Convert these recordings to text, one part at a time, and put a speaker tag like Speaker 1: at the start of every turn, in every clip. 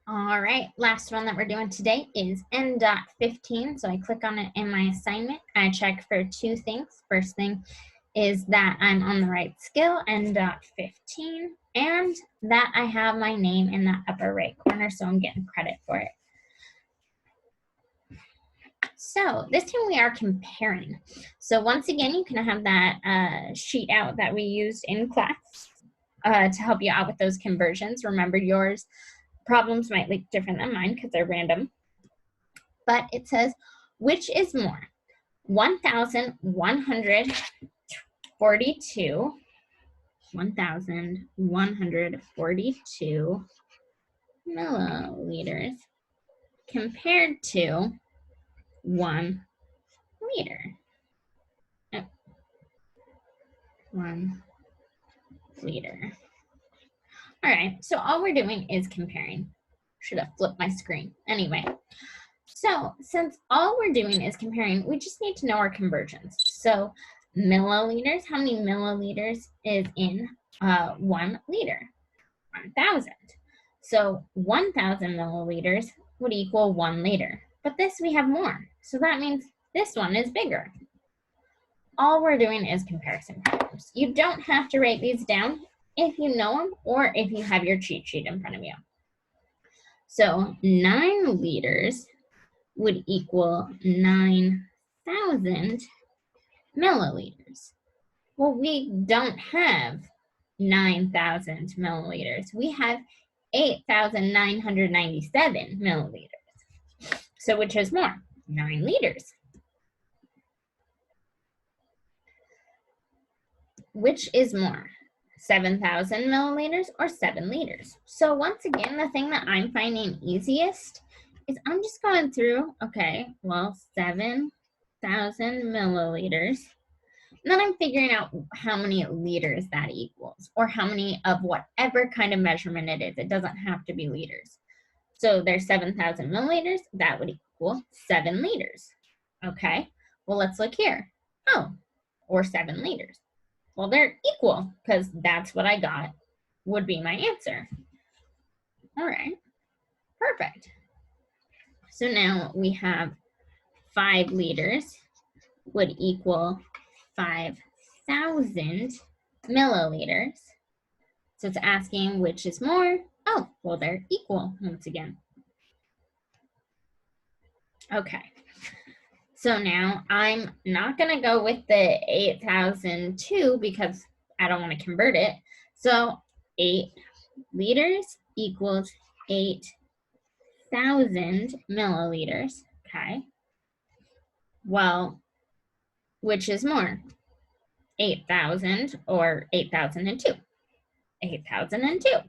Speaker 1: All right, last one that we're doing today is N.15. So I click on it in my assignment. I check for two things. First thing is that I'm on the right skill, N.15, and that I have my name in the upper right corner, so I'm getting credit for it. So this time we are comparing. So once again, you can have that sheet out that we used in class to help you out with those conversions. Remember, yours problems might look different than mine because they're random. But it says, which is more? 1,142 milliliters compared to 1 liter. 1 liter. All right, so all we're doing is comparing. Should have flipped my screen. Anyway, so since all we're doing is comparing, we just need to know our conversions. So milliliters, how many milliliters is in 1 liter? 1,000. So 1,000 milliliters would equal 1 liter. But this we have more. So that means this one is bigger. All we're doing is comparison problems. You don't have to write these down if you know them or if you have your cheat sheet in front of you. So 9 liters would equal 9,000 milliliters. Well, we don't have 9,000 milliliters. We have 8,997 milliliters. So which is more? 9 liters. Which is more? 7,000 milliliters or 7 liters? So once again, the thing that I'm finding easiest is I'm just going through, okay, well, 7,000 milliliters. And then I'm figuring out how many liters that equals, or how many of whatever kind of measurement it is. It doesn't have to be liters. So there's 7,000 milliliters, that would equal 7 liters. Okay, well, let's look here. Oh, or 7 liters. Well, they're equal because that's what I got would be my answer. All right, perfect. So now we have 5 liters would equal 5,000 milliliters. So it's asking which is more. Oh, well, they're equal once again. Okay. So now I'm not going to go with the 8,002 because I don't want to convert it. So 8 liters equals 8,000 milliliters. Okay. Well, which is more? 8,000 or 8,002? 8,002.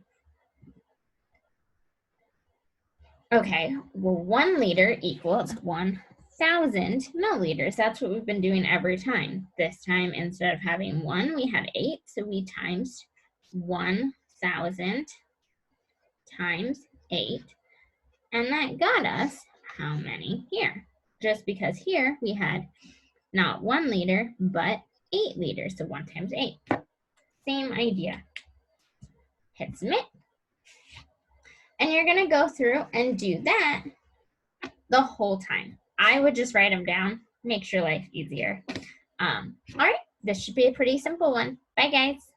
Speaker 1: Okay, well, 1 liter equals 1,000 milliliters. That's what we've been doing every time. This time, instead of having 1, we had 8, so we times 1,000 times 8, and that got us how many here? Just because here we had not 1 liter, but 8 liters, so 1 times 8. Same idea. Hit submit. And you're gonna go through and do that the whole time. I would just write them down, makes your life easier. All right, this should be a pretty simple one. Bye, guys.